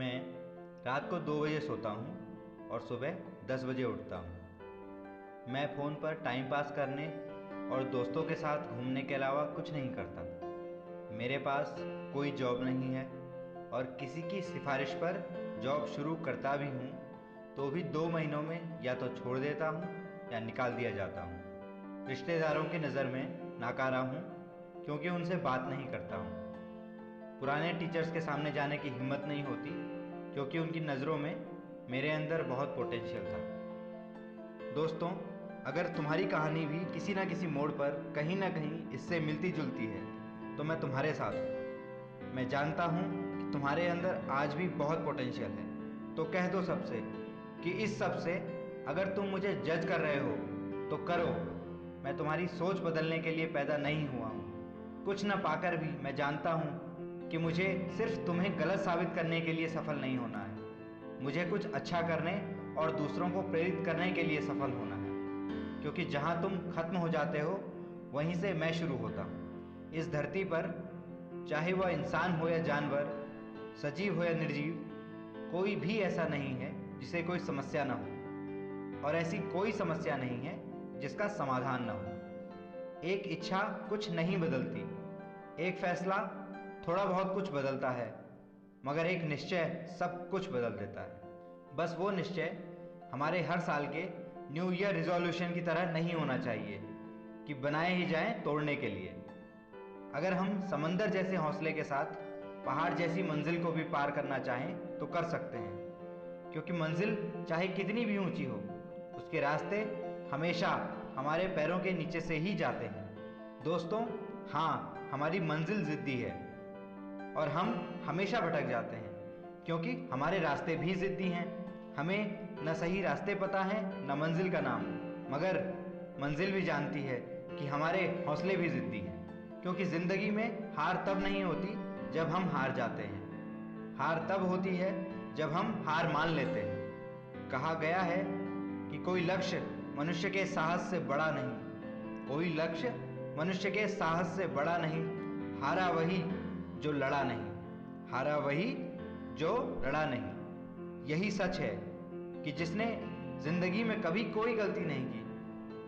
मैं रात को 2 बजे सोता हूँ और सुबह 10 बजे उठता हूँ। मैं फ़ोन पर टाइम पास करने और दोस्तों के साथ घूमने के अलावा कुछ नहीं करता। मेरे पास कोई जॉब नहीं है और किसी की सिफारिश पर जॉब शुरू करता भी हूँ तो भी 2 महीनों में या तो छोड़ देता हूँ या निकाल दिया जाता हूँ। रिश्तेदारों की नज़र में नाकारा हूँ क्योंकि उनसे बात नहीं करता हूँ। पुराने टीचर्स के सामने जाने की हिम्मत नहीं होती क्योंकि उनकी नज़रों में मेरे अंदर बहुत पोटेंशियल था। दोस्तों, अगर तुम्हारी कहानी भी किसी न किसी मोड़ पर कहीं ना कहीं इससे मिलती जुलती है तो मैं तुम्हारे साथ हूँ। मैं जानता हूँ कि तुम्हारे अंदर आज भी बहुत पोटेंशियल है, तो कह दो सबसे कि इस सब से अगर तुम मुझे जज कर रहे हो तो करो। मैं तुम्हारी सोच बदलने के लिए पैदा नहीं हुआ हूँ। कुछ न पाकर भी मैं जानता हूँ कि मुझे सिर्फ तुम्हें गलत साबित करने के लिए सफल नहीं होना है। मुझे कुछ अच्छा करने और दूसरों को प्रेरित करने के लिए सफल होना है, क्योंकि जहाँ तुम खत्म हो जाते हो वहीं से मैं शुरू होता हूँ। इस धरती पर चाहे वह इंसान हो या जानवर, सजीव हो या निर्जीव, कोई भी ऐसा नहीं है जिसे कोई समस्या न हो, और ऐसी कोई समस्या नहीं है जिसका समाधान न हो। एक इच्छा कुछ नहीं बदलती, एक फैसला थोड़ा बहुत कुछ बदलता है, मगर एक निश्चय सब कुछ बदल देता है। बस वो निश्चय हमारे हर साल के न्यू ईयर रिजोल्यूशन की तरह नहीं होना चाहिए कि बनाए ही जाएं तोड़ने के लिए। अगर हम समंदर जैसे हौसले के साथ पहाड़ जैसी मंजिल को भी पार करना चाहें तो कर सकते हैं, क्योंकि मंजिल चाहे कितनी भी ऊंची हो, उसके रास्ते हमेशा हमारे पैरों के नीचे से ही जाते हैं। दोस्तों, हाँ, हमारी मंजिल जिद्दी है और हम हमेशा भटक जाते हैं क्योंकि हमारे रास्ते भी जिद्दी हैं। हमें न सही रास्ते पता है न मंजिल का नाम, मगर मंजिल भी जानती है कि हमारे हौसले भी जिद्दी हैं। क्योंकि ज़िंदगी में हार तब नहीं होती जब हम हार जाते हैं, हार तब होती है जब हम हार मान लेते हैं। कहा गया है कि कोई लक्ष्य मनुष्य के साहस से बड़ा नहीं, कोई लक्ष्य मनुष्य के साहस से बड़ा नहीं। हारा वही जो लड़ा नहीं, हारा वही जो लड़ा नहीं। यही सच है कि जिसने जिंदगी में कभी कोई गलती नहीं की,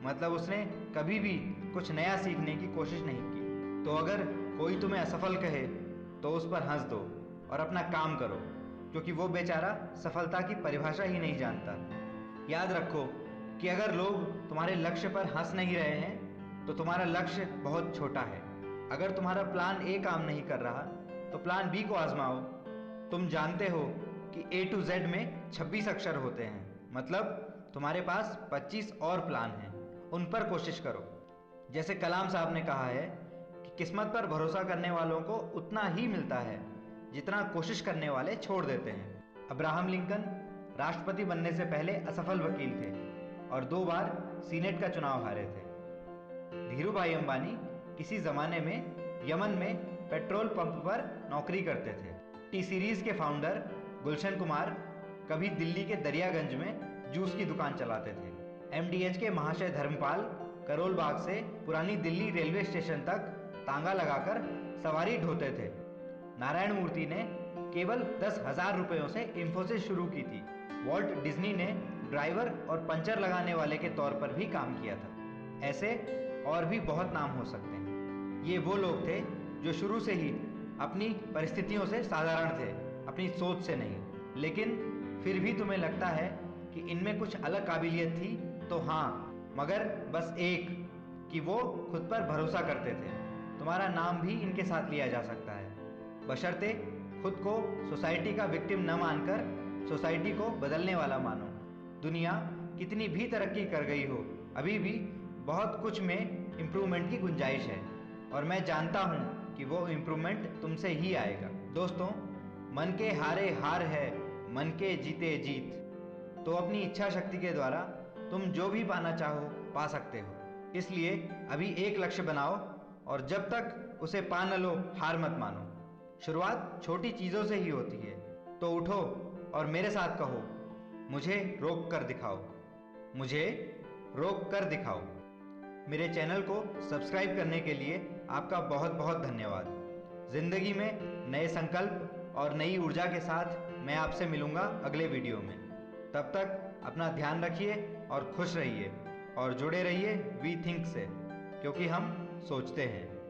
मतलब उसने कभी भी कुछ नया सीखने की कोशिश नहीं की। तो अगर कोई तुम्हें असफल कहे तो उस पर हंस दो और अपना काम करो, क्योंकि वो बेचारा सफलता की परिभाषा ही नहीं जानता। याद रखो कि अगर लोग तुम्हारे लक्ष्य पर हंस नहीं रहे हैं तो तुम्हारा लक्ष्य बहुत छोटा है। अगर तुम्हारा प्लान ए काम नहीं कर रहा तो प्लान बी को आजमाओ। तुम जानते हो कि A to Z में 26 अक्षर होते हैं, मतलब तुम्हारे पास 25 और प्लान हैं, उन पर कोशिश करो। जैसे कलाम साहब ने कहा है कि किस्मत पर भरोसा करने वालों को उतना ही मिलता है जितना कोशिश करने वाले छोड़ देते हैं। अब्राहम लिंकन राष्ट्रपति बनने से पहले असफल वकील थे और 2 बार सीनेट का चुनाव हारे थे। धीरू भाई अंबानी किसी जमाने में यमन में पेट्रोल पंप पर नौकरी करते थे। टी सीरीज के फाउंडर गुलशन कुमार कभी दिल्ली के दरियागंज में जूस की दुकान चलाते थे। MDH के महाशय धर्मपाल करोल बाग से पुरानी दिल्ली रेलवे स्टेशन तक तांगा लगाकर सवारी ढोते थे। नारायण मूर्ति ने केवल 10,000 रुपयों से इंफोसिस शुरू की थी। वॉल्ट डिज्नी ने ड्राइवर और पंचर लगाने वाले के तौर पर भी काम किया था। ऐसे और भी बहुत नाम हो सकते हैं। ये वो लोग थे जो शुरू से ही अपनी परिस्थितियों से साधारण थे, अपनी सोच से नहीं। लेकिन फिर भी तुम्हें लगता है कि इनमें कुछ अलग काबिलियत थी, तो हाँ, मगर बस एक, कि वो खुद पर भरोसा करते थे। तुम्हारा नाम भी इनके साथ लिया जा सकता है, बशर्ते खुद को सोसाइटी का विक्टिम न मानकर सोसाइटी को बदलने वाला मानो। दुनिया कितनी भी तरक्की कर गई हो, अभी भी बहुत कुछ में इम्प्रूवमेंट की गुंजाइश है, और मैं जानता हूँ कि वो इम्प्रूवमेंट तुमसे ही आएगा। दोस्तों, मन के हारे हार है, मन के जीते जीत। तो अपनी इच्छा शक्ति के द्वारा तुम जो भी पाना चाहो पा सकते हो। इसलिए अभी एक लक्ष्य बनाओ और जब तक उसे पा न लो हार मत मानो। शुरुआत छोटी चीज़ों से ही होती है। तो उठो और मेरे साथ कहो, मुझे रोक कर दिखाओ, मुझे रोक कर दिखाओ। मेरे चैनल को सब्सक्राइब करने के लिए आपका बहुत बहुत धन्यवाद। जिंदगी में नए संकल्प, और नई ऊर्जा के साथ मैं आपसे मिलूँगा अगले वीडियो में। तब तक अपना ध्यान रखिए और खुश रहिए और जुड़े रहिए वी थिंक से, क्योंकि हम सोचते हैं।